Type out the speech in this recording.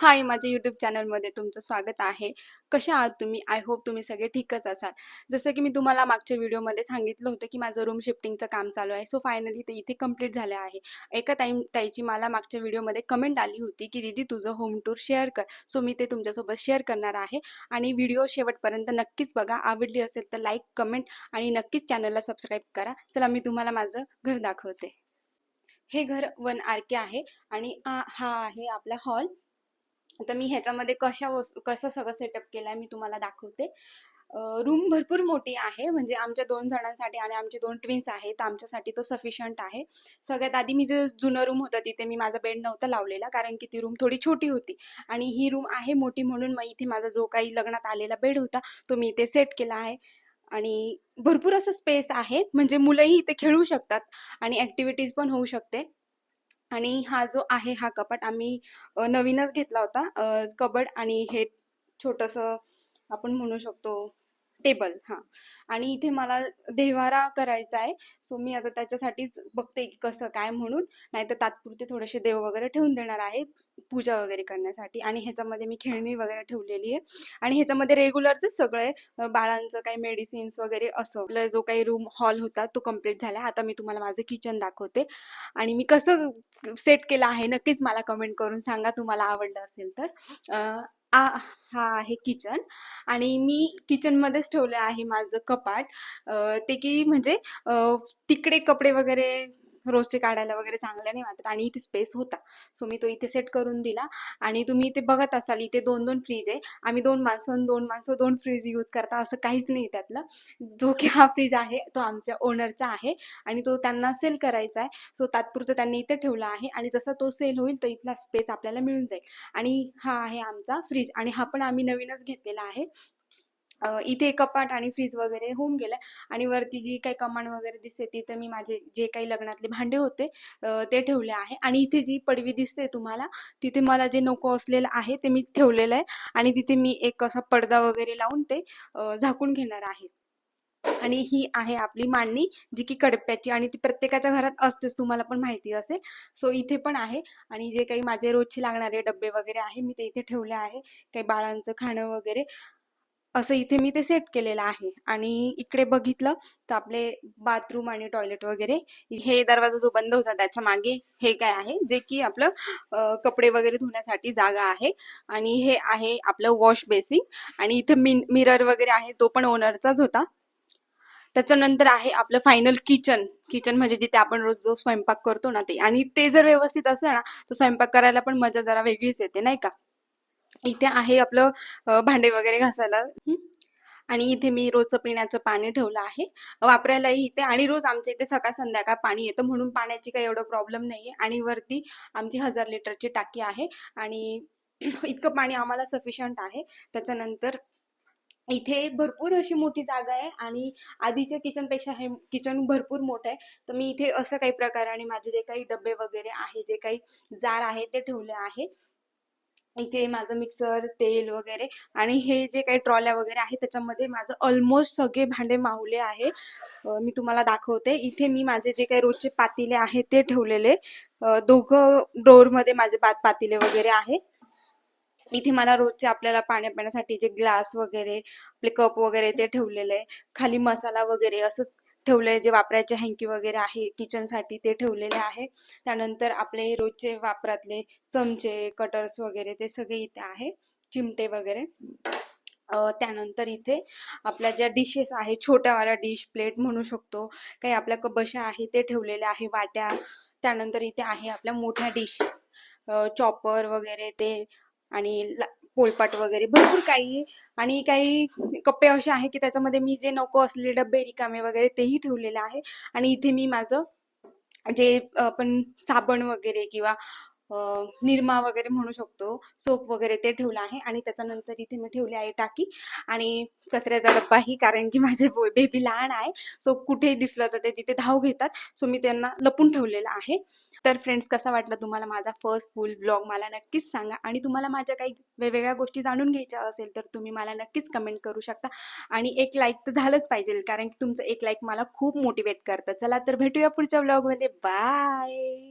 हाय, माझ्या यूट्यूब चॅनलमध्ये तुमचं स्वागत आहे. कशा आहात तुम्ही? आय होप तुम्ही सगळे ठीकच असाल. जसं की मी तुम्हाला मागच्या व्हिडिओमध्ये सांगितलं होतं की माझं रूम शिफ्टिंगचं काम चालू आहे. सो फायनली ते इथे कंप्लीट झालं आहे. एका ताईची मला मागच्या व्हिडिओमध्ये कमेंट आली होती की दीदी तुझं होम टूर शेअर कर. सो मी ते तुमच्यासोबत शेअर करणार आहे आणि व्हिडिओ शेवटपर्यंत नक्कीच बघा. आवडली असेल तर लाईक, कमेंट आणि नक्कीच चॅनलला सबस्क्राईब करा. चला मी तुम्हाला माझं घर दाखवते. हे घर 1 आर-के आहे आणि हा आहे आपला हॉल. आता मी ह्याच्यामध्ये कसं सगळं सेटअप केलंय मी तुम्हाला दाखवते. रूम भरपूर मोठी आहे, म्हणजे आमच्या 2 जणांसाठी आणि आमचे 2 ट्विन्स आहेत, तर आमच्यासाठी तो सफिशियंट आहे. सगळ्यात आधी मी जे जुनं रूम होतं तिथे मी माझा बेड नव्हता लावलेला, कारण की ती रूम थोडी छोटी होती आणि ही रूम आहे मोठी, म्हणून मग इथे माझा जो काही लग्नात आलेला बेड होता तो मी इथे सेट केला आहे. आणि भरपूर असं स्पेस आहे, म्हणजे मुलंही इथे खेळू शकतात आणि ॲक्टिव्हिटीज पण होऊ शकते. आणि हा जो आहे हा कपाट आम्ही नवीनच घेतला होता. कबड आणि हे छोटंसं आपण म्हणू शकतो टेबल. हां. आणि इथे मला देव्हारा करायचा आहे. सो मी आता त्याच्यासाठीच बघते की कसं काय म्हणून. नाहीतर तात्पुरते थोडेसे देव वगैरे ठेवून देणार आहे, पूजा वगैरे करण्यासाठी. आणि ह्याच्यामध्ये मी खेळणी वगैरे ठेवलेली आहे आणि ह्याच्यामध्ये रेग्युलरचंच सगळं आहे. बाळांचं काही मेडिसिन्स वगैरे असं. आपला जो काही रूम हॉल होता तो कंप्लीट झाला. आता मी तुम्हाला माझं किचन दाखवते आणि मी कसं सेट केलं आहे नक्कीच मला कमेंट करून सांगा तुम्हाला आवडलं असेल तर. हा आहे किचन आणि मी किचनमध्येच ठेवलं आहे माझं कपाट. ते की म्हणजे तिकडे कपडे वगैरे रोजचे काढायला वगैरे चांगलं नाही वाटत आणि इथे स्पेस होता. सो मी तो इथे सेट करून दिला. आणि तुम्ही इथे बघत असाल इथे 2-2 फ्रीज आहे. आम्ही 2 माणसं 2 माणसं 2 फ्रीज यूज करता असं काहीच नाही त्यातलं. जो की हा फ्रीज आहे तो आमच्या ओनरचा आहे आणि तो त्यांना सेल करायचा आहे. सो तात्पुरतं त्यांनी इथे ठेवला आहे आणि जसा तो सेल होईल तर इथला स्पेस आपल्याला मिळून जाईल. आणि हा आहे आमचा फ्रीज आणि हा पण आम्ही नवीनच घेतलेला आहे. इथे कपाट आणि फ्रीज वगैरे होऊन गेलं आणि वरती जी काही कमान वगैरे दिसते तिथे मी माझे जे काही लग्नातले भांडे होते ते ठेवले आहे. आणि इथे जी पडवी दिसते तुम्हाला तिथे मला जे नको असलेलं आहे ते मी ठेवलेलं आहे आणि तिथे मी एक असा पडदा वगैरे लावून ते झाकून घेणार आहे. आणि ही आहे आपली मांडणी, जी की कडप्याची आणि ती प्रत्येकाच्या घरात असतेच, तुम्हाला पण माहिती असेल. सो इथे पण आहे आणि जे काही माझे रोजचे लागणारे डब्बे वगैरे आहे मी ते इथे ठेवले आहे. काही बाळांचं खाणं वगैरे असं इथे मी ते सेट केलेलं आहे. आणि इकडे बघितलं तर आपले बाथरूम आणि टॉयलेट वगैरे. हे दरवाजा जो बंद होता त्याच्या मागे हे काय आहे जे की आपलं कपडे वगैरे धुण्यासाठी जागा आहे. आणि हे आहे आपलं वॉश बेसिन आणि इथे मिरर वगैरे आहे, तो पण ओनरचाच होता. त्याच्यानंतर आहे आपलं फायनल किचन. किचन म्हणजे जिथे आपण रोज जो स्वयंपाक करतो ना ते. आणि ते जर व्यवस्थित असेल ना तर स्वयंपाक करायला पण मजा जरा वेगळीच येते नाही का. इथे आहे आपलं भांडे वगैरे घासायला. आणि इथे मी रोजचं पिण्याचं पाणी ठेवलं आहे वापरायलाही इथे. आणि रोज आमच्या इथे सकाळ संध्याकाळ पाणी येतं, म्हणून पाण्याची काही एवढं प्रॉब्लेम नाहीये. आणि वरती आमची 1000 लिटरची टाकी आहे आणि इतकं पाणी आम्हाला सफिशियंट आहे. त्याच्यानंतर इथे भरपूर अशी मोठी जागा आहे आणि आधीच्या किचन पेक्षा हे किचन भरपूर मोठं आहे. तर मी इथे असं काही प्रकाराने माझे जे काही डबे वगैरे आहे, जे काही जार आहे ते ठेवले आहे. इथे माझं मिक्सर, तेल वगैरे आणि हे जे काही ट्रॉल्या वगैरे आहे त्याच्यामध्ये माझं ऑलमोस्ट सगळे भांडे मावले आहे. मी तुम्हाला दाखवते. इथे मी माझे जे काही रोजचे पातेले आहेत ते ठेवलेले. दोघं डोअरमध्ये माझे पातेले वगैरे आहे. इथे मला रोजचे आपल्याला पाण्या पिण्यासाठी जे ग्लास वगैरे आपले कप वगैरे ते ठेवलेले आहे. खाली मसाला वगैरे असंच ठेवलंय. जे वापरायचे हँकी वगैरे आहे किचनसाठी ते ठेवलेले आहे. त्यानंतर आपले रोजचे वापरातले चमचे, कटर्स वगैरे ते सगळे इथे आहे, चिमटे वगैरे. त्यानंतर इथे आपल्या ज्या डिशेस आहे, छोट्यावाल्या डिश, प्लेट म्हणू शकतो, काही आपल्या बशा आहे ते ठेवलेल्या आहे, वाट्या. त्यानंतर इथे आहे आपल्या मोठ्या डिश, चॉपर वगैरे ते आणि पोलपाट वगैरे भरपूर काही. आणि काही कप्पे असे आहे की त्याच्यामध्ये मी जे नको असलेले डब्बे रिकामे वगैरे तेही ठेवलेले आहे. आणि इथे मी माझं जे आपण साबण वगैरे किंवा निरमा वगैरे म्हणू शकतो, सोप वगैरे ते ठेवलं आहे. आणि त्याच्यानंतर इथे मी ठेवली आहे टाकी आणि कचऱ्याचा डब्बाही, कारण की माझे बेबी लहान आहे. सो कुठेही दिसलं तर ते तिथे धाव घेतात. सो मी त्यांना लपून ठेवलेलं आहे. तर फ्रेंड्स, कसा वाटला तुम्हाला माझा फर्स्ट फुल ब्लॉग मला नक्कीच सांगा. आणि तुम्हाला माझ्या काही वेगवेगळ्या गोष्टी जाणून घ्यायच्या असेल तर तुम्ही मला नक्कीच कमेंट करू शकता. आणि एक लाईक तर झालंच पाहिजे, कारण की तुमचं एक लाईक मला खूप मोटिवेट करतं. चला तर भेटूया पुढच्या ब्लॉगमध्ये. बाय.